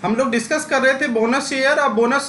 हम लोग डिस्कस कर रहे थे बोनस शेयर। और बोनस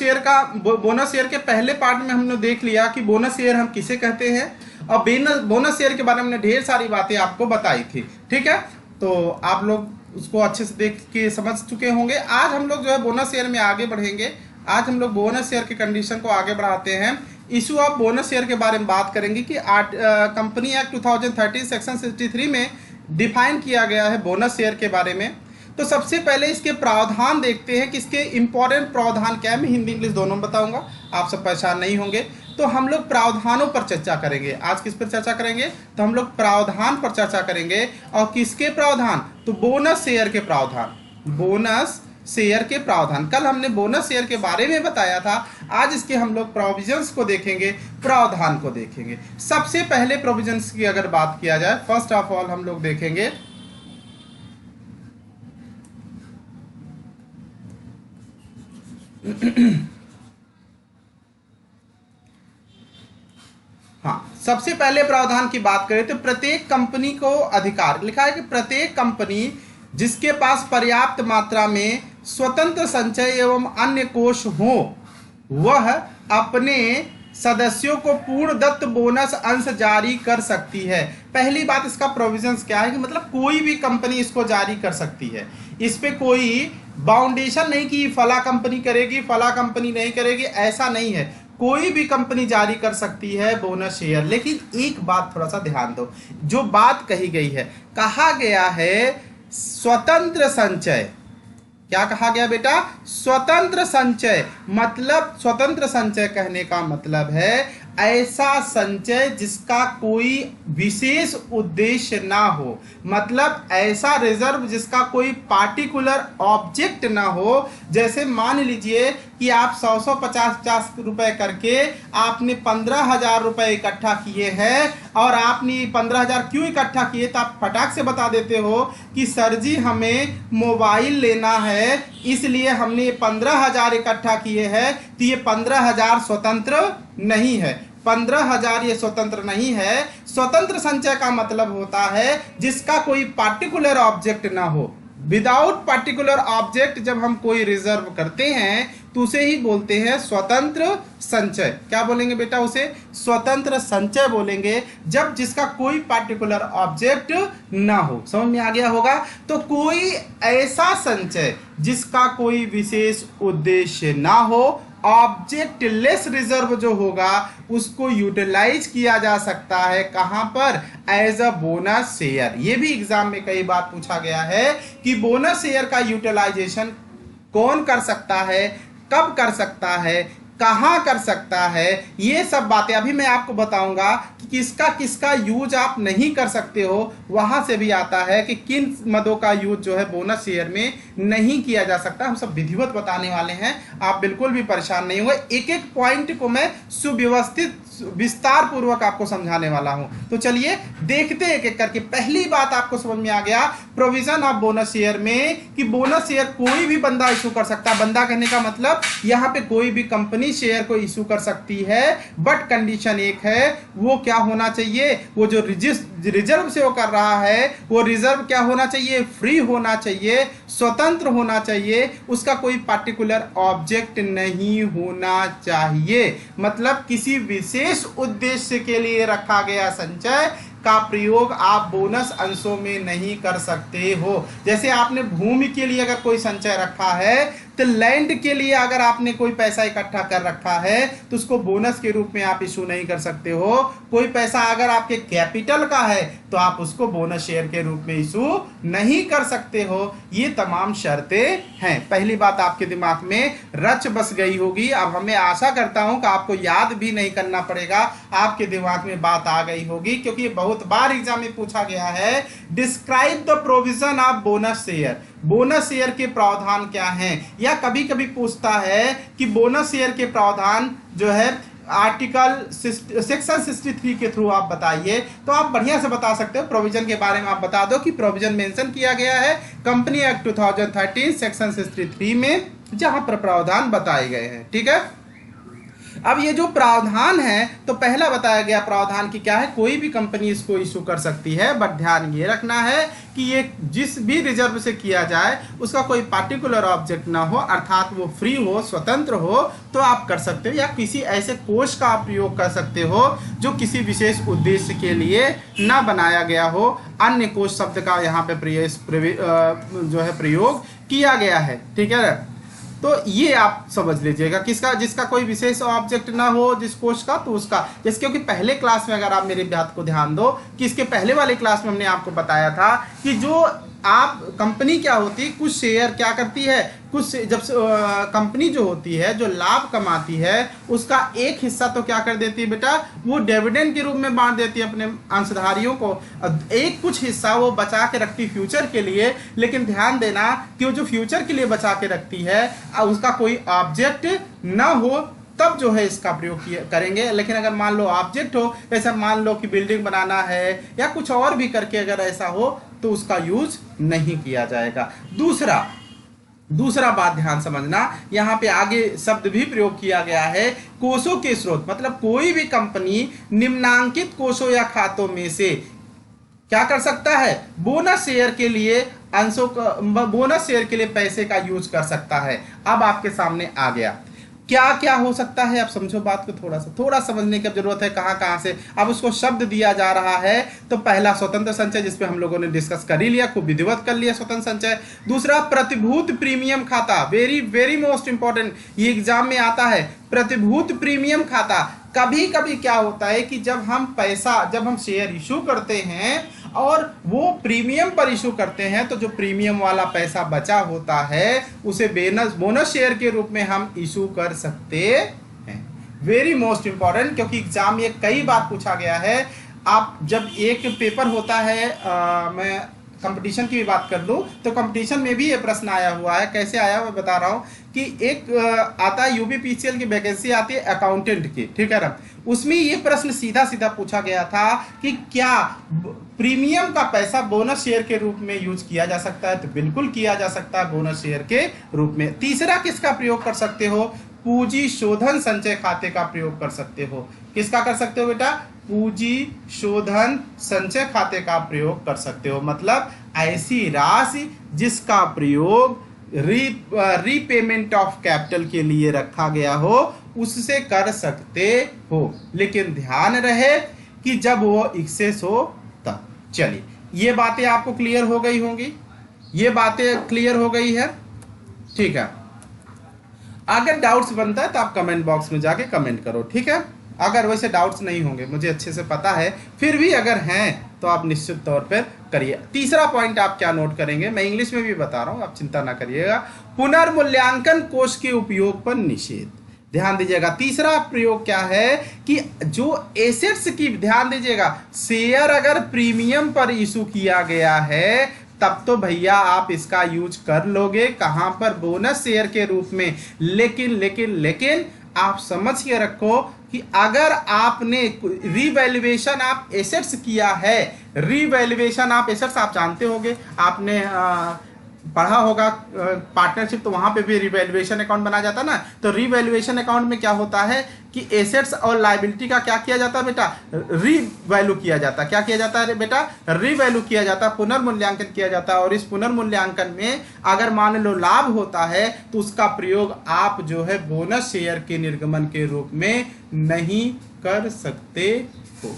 शेयर के पहले पार्ट में हमने देख लिया कि बोनस शेयर हम किसे कहते हैं, और बोनस शेयर के बारे में हमने ढेर सारी बातें आपको बताई थी। ठीक है, तो आप लोग उसको अच्छे से देख के समझ चुके होंगे। आज हम लोग जो है बोनस शेयर में आगे बढ़ेंगे। आज हम लोग बोनस शेयर के कंडीशन को आगे बढ़ाते हैं। इशू ऑफ बोनस शेयर के बारे में बात करेंगे कि कंपनी एक्ट 2013 सेक्शन 63 में डिफाइन किया गया है बोनस शेयर के बारे में। तो सबसे पहले इसके प्रावधान देखते हैं कि इसके इंपॉर्टेंट प्रावधान क्या है। मैं हिंदी इंग्लिश दोनों में बताऊंगा, आप सब परेशान नहीं होंगे। तो हम लोग प्रावधानों पर चर्चा करेंगे। आज किस पर चर्चा करेंगे? तो हम लोग प्रावधान पर चर्चा करेंगे। और किसके प्रावधान? तो बोनस शेयर के प्रावधान। बोनस शेयर के प्रावधान, कल हमने बोनस शेयर के बारे में बताया था। आज इसके हम लोग प्रोविजंस को देखेंगे, प्रावधान को देखेंगे। सबसे पहले प्रोविजंस की अगर बात किया जाए, फर्स्ट ऑफ ऑल हम लोग देखेंगे हाँ, सबसे पहले प्रावधान की बात करें तो प्रत्येक कंपनी को अधिकार, लिखा है कि प्रत्येक कंपनी जिसके पास पर्याप्त मात्रा में स्वतंत्र संचय एवं अन्य कोष हो, वह अपने सदस्यों को पूर्ण दत्त बोनस अंश जारी कर सकती है। पहली बात, इसका प्रोविजंस क्या है कि मतलब कोई भी कंपनी इसको जारी कर सकती है। इस पे कोई बाउंडेशन नहीं कि फला कंपनी करेगी, फला कंपनी नहीं करेगी, ऐसा नहीं है। कोई भी कंपनी जारी कर सकती है बोनस शेयर। लेकिन एक बात थोड़ा सा ध्यान दो, जो बात कही गई है, कहा गया है स्वतंत्र संचय। क्या कहा गया बेटा? स्वतंत्र संचय। मतलब स्वतंत्र संचय कहने का मतलब है ऐसा संचय जिसका कोई विशेष उद्देश्य ना हो। मतलब ऐसा रिजर्व जिसका कोई पार्टिकुलर ऑब्जेक्ट ना हो। जैसे मान लीजिए कि आप 100 50 रुपए करके आपने 15,000 रुपए इकट्ठा किए हैं, और आपने 15,000 क्यों इकट्ठा किए? तो आप फटाक से बता देते हो कि सर जी हमें मोबाइल लेना है, इसलिए हमने 15,000 इकट्ठा किए हैं। तो ये 15,000 स्वतंत्र नहीं है। 15,000 ये स्वतंत्र नहीं है। स्वतंत्र संचय का मतलब होता है जिसका कोई पार्टिकुलर ऑब्जेक्ट ना हो। विदाउट पार्टिकुलर ऑब्जेक्ट जब हम कोई रिजर्व करते हैं तो उसे ही बोलते हैं स्वतंत्र संचय। क्या बोलेंगे बेटा? उसे स्वतंत्र संचय बोलेंगे, जब जिसका कोई पार्टिकुलर ऑब्जेक्ट ना हो। समझ में आ गया होगा? तो कोई ऐसा संचय जिसका कोई विशेष उद्देश्य ना हो, ऑब्जेक्ट लेस रिजर्व जो होगा, उसको यूटिलाइज किया जा सकता है। कहां पर? As a bonus share. ये भी एग्जाम में कई बार पूछा गया है कि बोनस शेयर का यूटिलाइजेशन कौन कर सकता है, कब कर सकता है, कहां कर सकता है। ये सब बातें अभी मैं आपको बताऊंगा कि किसका किसका यूज आप नहीं कर सकते हो। वहां से भी आता है कि किन मदों का यूज जो है बोनस शेयर में नहीं किया जा सकता। हम सब विधिवत बताने वाले हैं, आप बिल्कुल भी परेशान नहीं होंगे। एक एक पॉइंट को मैं सुव्यवस्थित विस्तार पूर्वक आपको समझाने वाला हूं। तो चलिए देखते हैं एक एक करके। पहली बात आपको समझ में आ गया प्रोविजन ऑफ बोनस शेयर में कि बोनस शेयर कोई भी बंदा इशू कर सकता है। बंदा कहने का मतलब यहां पे कोई भी कंपनी शेयर को इशू कर सकती है, बट कंडीशन एक है, वो क्या होना चाहिए? वो जो रिजर्व से वो कर रहा है, वो रिजर्व क्या होना चाहिए? फ्री होना चाहिए, स्वतंत्र होना चाहिए, उसका कोई पार्टिकुलर ऑब्जेक्ट नहीं होना चाहिए। मतलब किसी विशेष उद्देश्य के लिए रखा गया संचय का प्रयोग आप बोनस अंशों में नहीं कर सकते हो। जैसे आपने भूमि के लिए अगर कोई संचय रखा है, तो लैंड के लिए अगर आपने कोई पैसा इकट्ठा कर रखा है तो उसको बोनस के रूप में आप इशू नहीं कर सकते हो। कोई पैसा अगर आपके कैपिटल का है तो आप उसको बोनस शेयर के रूप में इशू नहीं कर सकते हो। ये तमाम शर्तें हैं। पहली बात आपके दिमाग में रच बस गई होगी। अब हमें आशा करता हूं कि आपको याद भी नहीं करना पड़ेगा, आपके दिमाग में बात आ गई होगी, क्योंकि ये बहुत बार एग्जाम में पूछा गया है। Describe the provision of bonus share. Bonus share के प्रावधान क्या हैं? या कभी कभी पूछता है कि बोनस शेयर के प्रावधान जो है आर्टिकल सेक्शन 63 के थ्रू आप बताइए। तो आप बढ़िया से बता सकते हो। प्रोविजन के बारे में आप बता दो कि प्रोविजन मेंशन किया गया है कंपनी एक्ट 2013 सेक्शन 63 में, जहां पर प्रावधान बताए गए हैं। ठीक है, अब ये जो प्रावधान है, तो पहला बताया गया प्रावधान की क्या है, कोई भी कंपनी इसको इशू कर सकती है, बट ध्यान ये रखना है कि ये जिस भी रिजर्व से किया जाए उसका कोई पार्टिकुलर ऑब्जेक्ट ना हो, अर्थात वो फ्री हो, स्वतंत्र हो, तो आप कर सकते हो, या किसी ऐसे कोष का आप प्रयोग कर सकते हो जो किसी विशेष उद्देश्य के लिए ना बनाया गया हो। अन्य कोष शब्द का यहाँ पे जो है प्रयोग किया गया है, ठीक है। तो ये आप समझ लीजिएगा, किसका, जिसका कोई विशेष ऑब्जेक्ट ना हो जिस कोष का, तो उसका, जैसे क्योंकि पहले क्लास में अगर आप मेरी बात को ध्यान दो कि इसके पहले वाले क्लास में हमने आपको बताया था कि जो आप कंपनी क्या होती है, कुछ शेयर क्या करती है, कुछ जब कंपनी जो होती है जो लाभ कमाती है उसका एक हिस्सा तो क्या कर देती है बेटा, वो डिविडेंड के रूप में बांट देती है अपने अंशधारियों को, एक कुछ हिस्सा वो बचा के रखती फ्यूचर के लिए। लेकिन ध्यान देना कि वो जो फ्यूचर के लिए बचा के रखती है उसका कोई ऑब्जेक्ट ना हो, तब जो है इसका प्रयोग करेंगे। लेकिन अगर मान लो ऑब्जेक्ट हो, जैसा मान लो कि बिल्डिंग बनाना है या कुछ और भी करके अगर ऐसा हो, तो उसका यूज नहीं किया जाएगा। दूसरा बात ध्यान समझना, यहाँ पे आगे शब्द भी प्रयोग किया गया है, कोषों के स्रोत, मतलब कोई भी कंपनी निम्नांकित कोषों या खातों में से क्या कर सकता है, बोनस शेयर के लिए बोनस शेयर के लिए पैसे का यूज कर सकता है। अब आपके सामने आ गया क्या क्या हो सकता है, आप समझो बात को, थोड़ा समझने की जरूरत है, कहाँ से। अब उसको शब्द दिया जा रहा है, तो पहला स्वतंत्र संचय, जिसपे हम लोगों ने डिस्कस कर ही लिया, खूब विधिवत कर लिया स्वतंत्र संचय। दूसरा प्रतिभूत प्रीमियम खाता, वेरी वेरी मोस्ट इंपॉर्टेंट, ये एग्जाम में आता है। प्रतिभूत प्रीमियम खाता, कभी कभी क्या होता है कि जब हम शेयर इशू करते हैं और वो प्रीमियम पर इशू करते हैं, तो जो प्रीमियम वाला पैसा बचा होता है उसे बोनस शेयर के रूप में हम इशू कर सकते हैं। वेरी मोस्ट इंपॉर्टेंट, क्योंकि एग्जाम में कई बार पूछा गया है। आप जब एक पेपर होता है, मैं कंपटीशन की भी बात कर लूँ तो कंपटीशन में भी ये प्रश्न आया हुआ है। कैसे आया मैं बता रहा हूँ कि एक आता है यूपीपीसीएल की वैकेंसी आती है अकाउंटेंट की, ठीक है ना, उसमें ये प्रश्न सीधा सीधा पूछा गया था कि क्या प्रीमियम का पैसा बोनस शेयर के रूप में यूज किया जा सकता है, तो बिल्कुल किया जा सकता है बोनस शेयर के रूप में। तीसरा किसका प्रयोग कर सकते हो, पूंजी शोधन संचय खाते का प्रयोग कर सकते हो। किसका कर सकते हो बेटा, पूंजी शोधन संचय खाते का प्रयोग कर सकते हो, मतलब ऐसी राशि जिसका प्रयोग रीपेमेंट ऑफ कैपिटल के लिए रखा गया हो, उससे कर सकते हो। लेकिन ध्यान रहे कि जब वो एक्सेस हो तब। चलिए, ये बातें आपको क्लियर हो गई होंगी, ये बातें क्लियर हो गई है, ठीक है। अगर डाउट्स बनता है तो आप कमेंट बॉक्स में जाके कमेंट करो, ठीक है। अगर वैसे डाउट्स नहीं होंगे, मुझे अच्छे से पता है, फिर भी अगर हैं तो आप निश्चित तौर पर करिए। तीसरा पॉइंट आप क्या नोट करेंगे, मैं इंग्लिश में भी बता रहा हूं, आप चिंता ना करिएगा। पुनर्मूल्यांकन कोष के उपयोग पर निषेध। ध्यान दीजिएगा, तीसरा प्रयोग क्या है कि जो एसेट्स की, ध्यान दीजिएगा, शेयर अगर प्रीमियम पर इशू किया गया है तब तो भैया आप इसका यूज कर लोगे, कहां पर, बोनस शेयर के रूप में। लेकिन आप समझ के रखो कि अगर आपने रीवैल्यूएशन आप एसेट्स किया है, रीवैल्यूएशन आप एसेट्स आप जानते होंगे, आपने पढ़ा होगा पार्टनरशिप, तो वहां पे भी रीवैल्यूएशन अकाउंट बनाया जाता है ना। तो रीवैल्यूएशन अकाउंट में क्या होता है कि एसेट्स और लायबिलिटी का क्या किया जाता है बेटा, रीवैल्यू किया जाता है। क्या किया जाता है बेटा, रीवैल्यू किया जाता है, पुनर्मूल्यांकन किया जाता है। और इस पुनर्मूल्यांकन में अगर मान लो लाभ होता है तो उसका प्रयोग आप जो है बोनस शेयर के निर्गमन के रूप में नहीं कर सकते हो।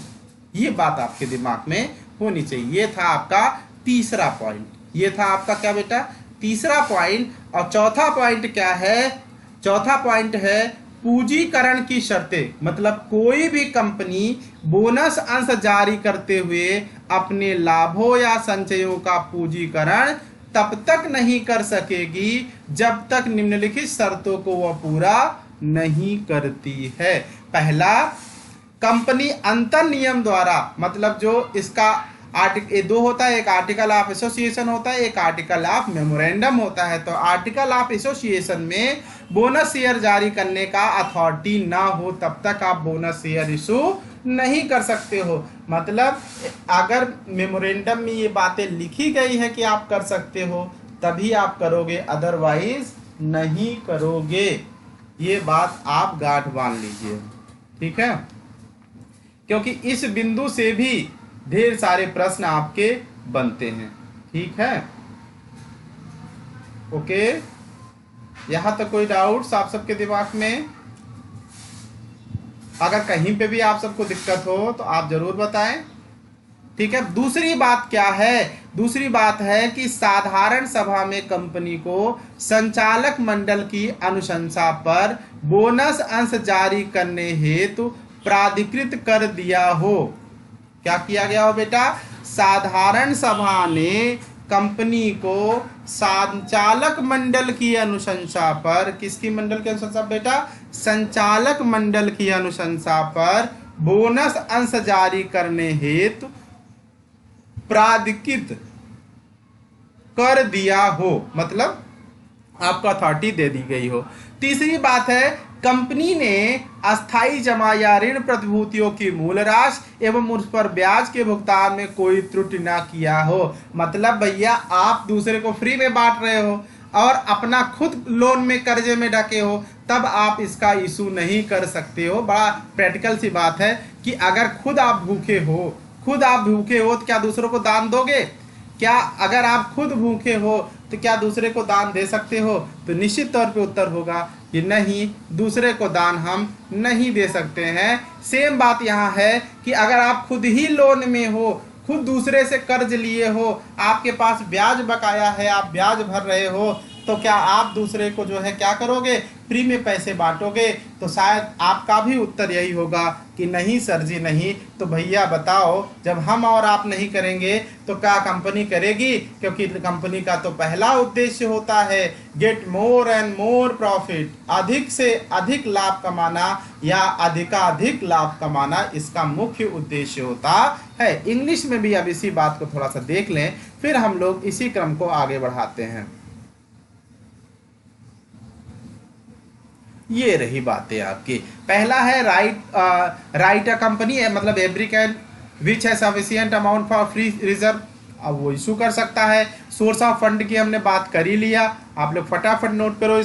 ये बात आपके दिमाग में होनी चाहिए। ये था आपका तीसरा पॉइंट, ये था आपका क्या बेटा, तीसरा पॉइंट। और चौथा पॉइंट क्या है, चौथा पॉइंट है पूंजीकरण की शर्तें। मतलब कोई भी कंपनी बोनस अंश जारी करते हुए अपने लाभों या संचयों का पूंजीकरण तब तक नहीं कर सकेगी जब तक निम्नलिखित शर्तों को वह पूरा नहीं करती है। पहला, कंपनी अंतर नियम द्वारा, मतलब जो इसका दो होता है, एक आर्टिकल ऑफ एसोसिएशन होता है, एक आर्टिकल ऑफ मेमोरेंडम होता है। तो आर्टिकल ऑफ एसोसिएशन में बोनस शेयर जारी करने का अथॉरिटी ना हो तब तक आप बोनस शेयर इशू नहीं कर सकते हो। मतलब अगर मेमोरेंडम में ये बातें लिखी गई है कि आप कर सकते हो तभी आप करोगे, अदरवाइज नहीं करोगे। ये बात आप गांठ बांध लीजिए, ठीक है, क्योंकि इस बिंदु से भी ढेर सारे प्रश्न आपके बनते हैं, ठीक है। ओके, यहां तक कोई डाउट्स आप सबके दिमाग में? अगर कहीं पे भी आप सबको दिक्कत हो तो आप जरूर बताएं, ठीक है। दूसरी बात क्या है? दूसरी बात है कि साधारण सभा में कंपनी को संचालक मंडल की अनुशंसा पर बोनस अंश जारी करने हेतु प्राधिकृत कर दिया हो। क्या किया गया हो बेटा? साधारण सभा ने कंपनी को संचालक मंडल की अनुशंसा पर, किसकी मंडल की अनुशंसा बेटा? संचालक मंडल की अनुशंसा पर बोनस अंश जारी करने हेतु प्राधिकृत कर दिया हो, मतलब आपको अथॉरिटी दे दी गई हो। तीसरी बात है, कंपनी ने अस्थायी जमा या ऋण प्रतिभूतियों की मूल राशि एवं उस पर ब्याज के भुगतान में कोई त्रुटि ना किया हो। मतलब भैया आप दूसरे को फ्री में बांट रहे हो और अपना खुद लोन में कर्जे में ढके हो, तब आप इसका इशू नहीं कर सकते हो। बड़ा प्रैक्टिकल सी बात है कि अगर खुद आप भूखे हो तो क्या दूसरों को दान दोगे? क्या अगर आप खुद भूखे हो तो क्या दूसरे को दान दे सकते हो? तो निश्चित तौर पे उत्तर होगा कि नहीं, दूसरे को दान हम नहीं दे सकते हैं। सेम बात यहाँ है कि अगर आप खुद ही लोन में हो, खुद दूसरे से कर्ज लिए हो, आपके पास ब्याज बकाया है, आप ब्याज भर रहे हो, तो क्या आप दूसरे को जो है क्या करोगे? फ्री में पैसे बांटोगे? तो शायद आपका भी उत्तर यही होगा कि नहीं सर जी नहीं। तो भैया बताओ, जब हम और आप नहीं करेंगे तो क्या कंपनी करेगी? क्योंकि कंपनी का तो पहला उद्देश्य होता है get more and more profit, अधिक से अधिक लाभ कमाना या अधिकाधिक लाभ कमाना इसका मुख्य उद्देश्य होता है। इंग्लिश में भी अब इसी बात को थोड़ा सा देख लें, फिर हम लोग इसी क्रम को आगे बढ़ाते हैं। ये रही बातें आपकी। पहला है राइट अ कंपनी है, मतलब एवरी कैन विच है sufficient amount for free reserve, अब वो इशू कर सकता है। सोर्स ऑफ फंड की हमने बात कर ही लिया, आप लोग फटाफट नोट करो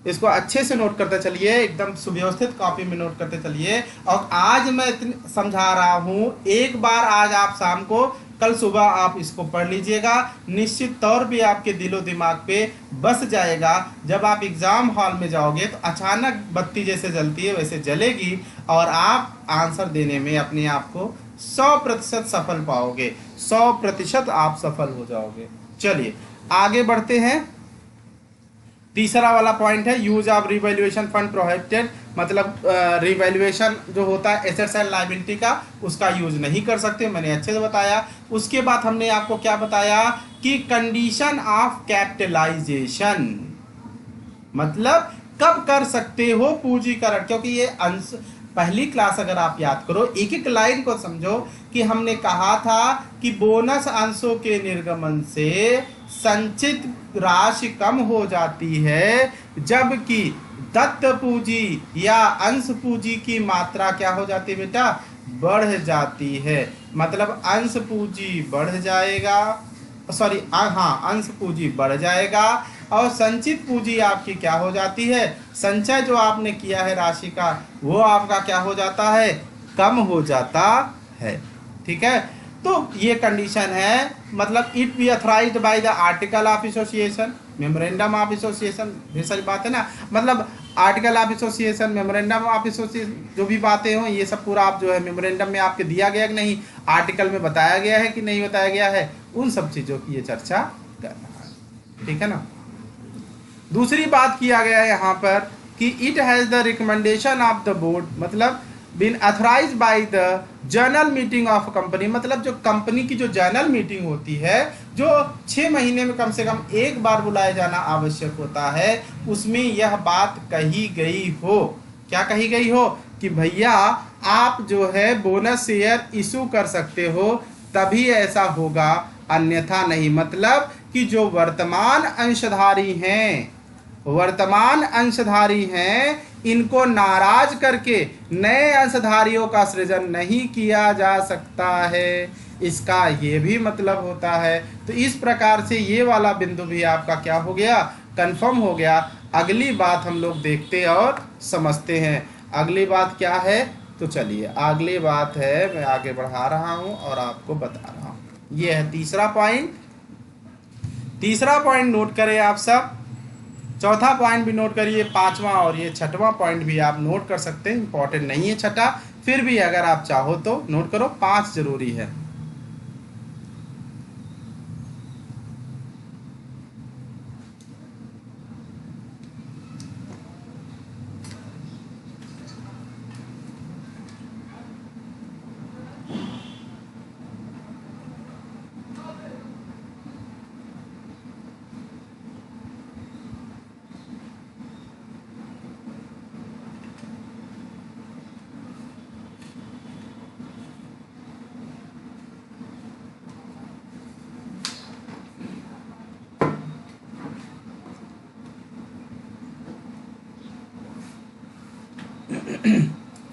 इसको अच्छे से नोट करते चलिए, एकदम सुव्यवस्थित कॉपी में नोट करते चलिए। और आज मैं समझा रहा हूँ, एक बार आज आप शाम को, कल सुबह आप इसको पढ़ लीजिएगा, निश्चित तौर पे आपके दिलो दिमाग पे बस जाएगा। जब आप एग्जाम हॉल में जाओगे तो अचानक बत्ती जैसे जलती है वैसे जलेगी और आप आंसर देने में अपने आप को 100% सफल पाओगे, 100% आप सफल हो जाओगे। चलिए आगे बढ़ते हैं। तीसरा वाला पॉइंट है use of revaluation fund prohibited, मतलब रिवैल्यूएशन जो होता है एसेट्स एंड लायबिलिटी का, उसका यूज नहीं कर सकते, मैंने अच्छे से बताया। उसके बाद हमने आपको क्या बताया कि कंडीशन ऑफ कैपिटलाइजेशन, मतलब कब कर सकते हो पूंजीकरण, क्योंकि ये अंश पहली क्लास अगर आप याद करो, एक एक लाइन को समझो कि हमने कहा था कि बोनस अंशों के निर्गमन से संचित राशि कम हो जाती है, जबकि दत्त पूंजी या अंश पूंजी की मात्रा क्या हो जाती है बेटा? बढ़ जाती है। मतलब अंश पूंजी बढ़ जाएगा, सॉरी हाँ, अंश पूंजी बढ़ जाएगा और संचित पूंजी आपकी क्या हो जाती है? संचय जो आपने किया है राशि का, वो आपका क्या हो जाता है? कम हो जाता है। ठीक है, तो ये कंडीशन है, मतलब it be authorised by the article of association, memorandum of association, ये सारी बात है ना, मतलब article of association, memorandum of association, जो भी बातें हों ये सब पूरा आप जो है मेमोरेंडम में आपके दिया गया कि नहीं, आर्टिकल में बताया गया है कि नहीं बताया गया है, उन सब चीज़ों की ये चर्चा कर रहा है। ठीक है ना। दूसरी बात किया गया है यहाँ पर कि it has the recommendation of the board, मतलब been authorised by the general meeting of company, मतलब जो कंपनी की जो जनरल मीटिंग होती है, जो 6 महीने में कम से कम एक बार बुलाया जाना आवश्यक होता है, उसमें यह बात कही गई हो। क्या कही गई हो? कि भैया आप जो है बोनस शेयर इशू कर सकते हो, तभी ऐसा होगा, अन्यथा नहीं। मतलब कि जो वर्तमान अंशधारी हैं इनको नाराज करके नए अंशधारियों का सृजन नहीं किया जा सकता है, इसका ये भी मतलब होता है। तो इस प्रकार से ये वाला बिंदु भी आपका क्या हो गया? कंफर्म हो गया। अगली बात हम लोग देखते और समझते हैं। अगली बात क्या है, तो चलिए अगली बात है, मैं आगे बढ़ा रहा हूं और आपको बता रहा हूं। ये है तीसरा पॉइंट। तीसरा पॉइंट नोट करें आप सब, चौथा पॉइंट भी नोट करिए, पांचवा और ये छठवां पॉइंट भी आप नोट कर सकते हैं। इंपॉर्टेंट नहीं है छठा, फिर भी अगर आप चाहो तो नोट करो, 5 जरूरी है।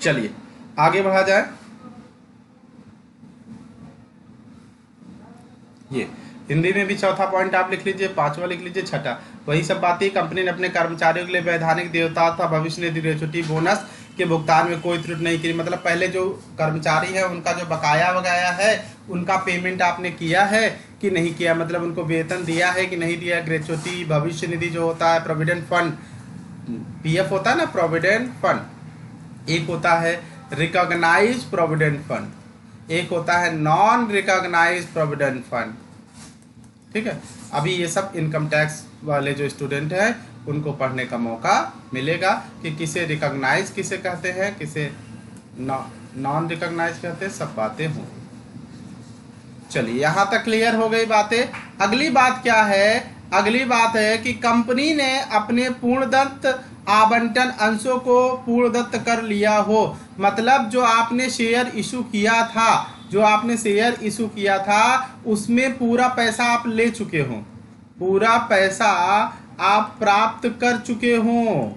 चलिए आगे बढ़ा जाए। ये हिंदी में भी चौथा पॉइंट आप लिख लीजिए, पांचवा लिख लीजिए, छठा वही सब बातें। कंपनी ने अपने कर्मचारियों के लिए वैधानिक देयता था भविष्य निधि ग्रेच्युटी बोनस के भुगतान में कोई त्रुटि नहीं की। मतलब पहले जो कर्मचारी है उनका जो बकाया वगाया है उनका पेमेंट आपने किया है कि नहीं किया, मतलब उनको वेतन दिया है कि नहीं दिया। ग्रेच्युटी, भविष्य निधि जो होता है, प्रोविडेंट फंड, पीएफ होता है ना, प्रोविडेंट फंड, एक होता है रिकॉग्नाइज प्रोविडेंट फंड, एक होता है नॉन रिकॉग्नाइज प्रोविडेंट फंड। ठीक है, अभी ये सब इनकम टैक्स वाले जो स्टूडेंट हैं उनको पढ़ने का मौका मिलेगा कि किसे रिकॉग्नाइज किसे कहते हैं, किसे नॉन रिकॉग्नाइज कहते हैं, सब बातें हों। चलिए यहाँ तक क्लियर हो गई बातें। अगली बात क्या है, अगली बात है कि कंपनी ने अपने पूर्णदत्त आवंटन अंशों को पूर्णदत्त कर लिया हो। मतलब जो आपने शेयर इशू किया था, जो आपने शेयर इशू किया था उसमें पूरा पैसा आप ले चुके हो, पूरा पैसा आप प्राप्त कर चुके हो।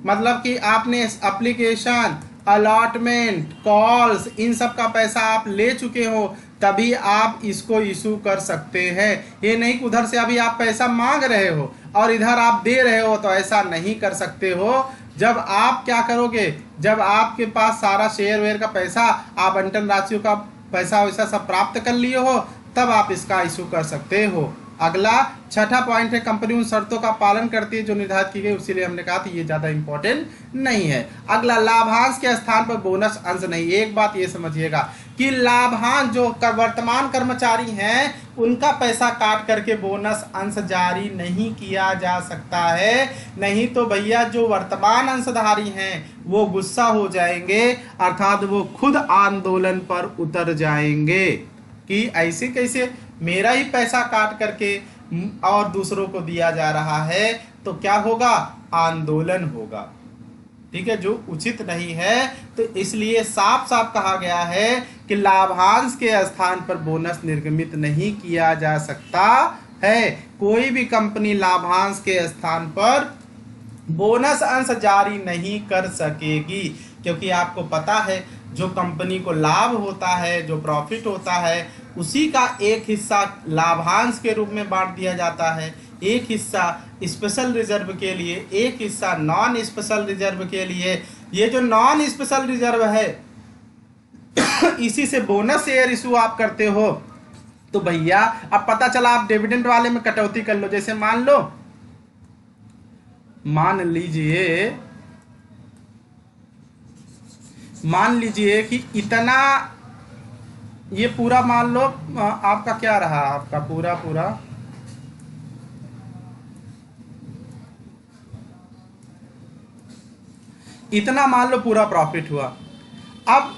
मतलब कि आपने एप्लीकेशन, अलॉटमेंट, कॉल्स, इन सब का पैसा आप ले चुके हो, तभी आप इसको इशू कर सकते हैं। ये नहीं कि उधर से अभी आप पैसा मांग रहे हो और इधर आप दे रहे हो, तो ऐसा नहीं कर सकते हो। जब आप क्या करोगे, जब आपके पास सारा शेयर वेयर का पैसा, आवंटन राशियों का पैसा वैसा सब प्राप्त कर लिए हो, तब आप इसका इशू कर सकते हो। अगला छठा पॉइंट है, कंपनी उन शर्तों का पालन करती है जो निर्धारित की गई, इसीलिए हमने कहा था ये ज्यादा इंपॉर्टेंट नहीं है। अगला लाभांश के स्थान पर बोनस अंश नहीं। एक बात ये समझिएगा कि लाभांश जो वर्तमान कर्मचारी हैं उनका पैसा काट करके बोनस अंश जारी नहीं किया जा सकता है, नहीं तो भैया जो वर्तमान अंशधारी हैं वो गुस्सा हो जाएंगे, अर्थात वो खुद आंदोलन पर उतर जाएंगे कि ऐसे कैसे मेरा ही पैसा काट करके और दूसरों को दिया जा रहा है, तो क्या होगा, आंदोलन होगा। ठीक है, जो उचित नहीं है। तो इसलिए साफ साफ कहा गया है कि लाभांश के स्थान पर बोनस निर्गमित नहीं किया जा सकता है। कोई भी कंपनी लाभांश के स्थान पर बोनस अंश जारी नहीं कर सकेगी, क्योंकि आपको पता है जो कंपनी को लाभ होता है, जो प्रॉफिट होता है, उसी का एक हिस्सा लाभांश के रूप में बांट दिया जाता है, एक हिस्सा स्पेशल रिजर्व के लिए, एक हिस्सा नॉन स्पेशल रिजर्व के लिए। ये जो नॉन स्पेशल रिजर्व है इसी से बोनस शेयर इशू आप करते हो। तो भैया अब पता चला आप डिविडेंड वाले में कटौती कर लो। जैसे मान लीजिए कि इतना, ये पूरा मान लो आपका क्या रहा, आपका पूरा इतना मान लो पूरा प्रॉफिट हुआ। अब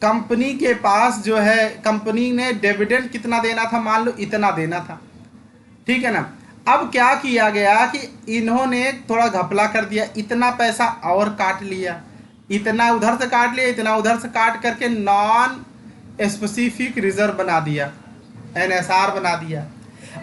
कंपनी के पास जो है, कंपनी ने डिविडेंड कितना देना था, मान लो इतना देना था, ठीक है ना। अब क्या किया गया कि इन्होंने थोड़ा घपला कर दिया, इतना पैसा और काट लिया, इतना उधर से काट लिया, इतना उधर से काट करके नॉन स्पेसिफिक रिजर्व बना दिया, एनएसआर बना दिया।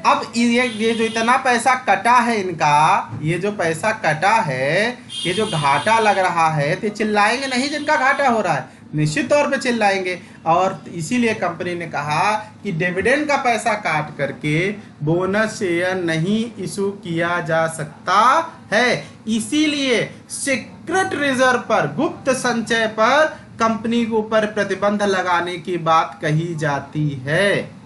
अब ये जो इतना पैसा कटा है इनका, ये जो पैसा कटा है, ये जो घाटा लग रहा है, तो चिल्लाएंगे नहीं जिनका घाटा हो रहा है, निश्चित तौर पे चिल्लाएंगे। और इसीलिए कंपनी ने कहा कि डिविडेंड का पैसा काट करके बोनस शेयर नहीं इशू किया जा सकता है। इसीलिए सीक्रेट रिजर्व पर, गुप्त संचय पर कंपनी के ऊपर प्रतिबंध लगाने की बात कही जाती है।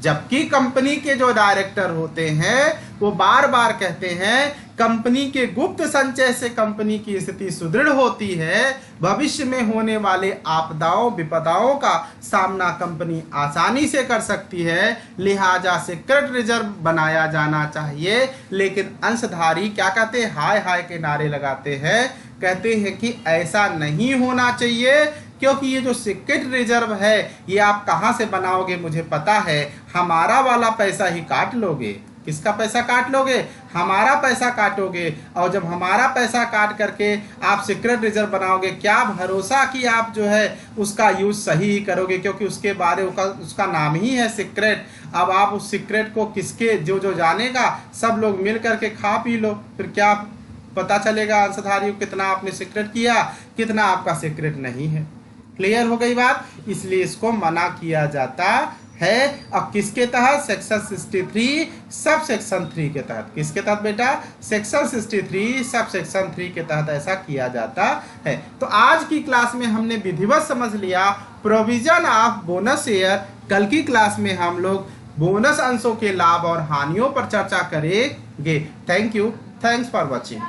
जबकि कंपनी के जो डायरेक्टर होते हैं वो बार बार कहते हैं कंपनी के गुप्त संचय से कंपनी की स्थिति सुदृढ़ होती है, भविष्य में होने वाले आपदाओं विपदाओं का सामना कंपनी आसानी से कर सकती है, लिहाजा सीक्रेट रिजर्व बनाया जाना चाहिए। लेकिन अंशधारी क्या कहते हैं, हाय हाय के नारे लगाते हैं, कहते हैं कि ऐसा नहीं होना चाहिए, क्योंकि ये जो सीक्रेट रिजर्व है ये आप कहाँ से बनाओगे मुझे पता है, हमारा वाला पैसा ही काट लोगे। किसका पैसा काट लोगे? हमारा पैसा काटोगे। और जब हमारा पैसा काट करके आप सीक्रेट रिजर्व बनाओगे, क्या भरोसा कि आप जो है उसका यूज सही ही करोगे, क्योंकि उसके बारे उसका नाम ही है सीक्रेट। अब आप उस सीक्रेट को किसके जो जानेगा, सब लोग मिल करके खा पी लो, फिर क्या पता चलेगा अंशधारियों कितना आपने सीक्रेट किया, कितना आपका सीक्रेट नहीं है। क्लियर हो गई बात? इसलिए इसको मना किया जाता है। अब किसके तहत? सेक्शन 63 सब सेक्शन 3 के तहत। किसके तहत बेटा? सेक्शन 63 सब सेक्शन 3 के तहत ऐसा किया जाता है। तो आज की क्लास में हमने विधिवत समझ लिया प्रोविजन ऑफ बोनस शेयर। कल की क्लास में हम लोग बोनस अंशों के लाभ और हानियों पर चर्चा करेंगे। Thank you, thanks for watching.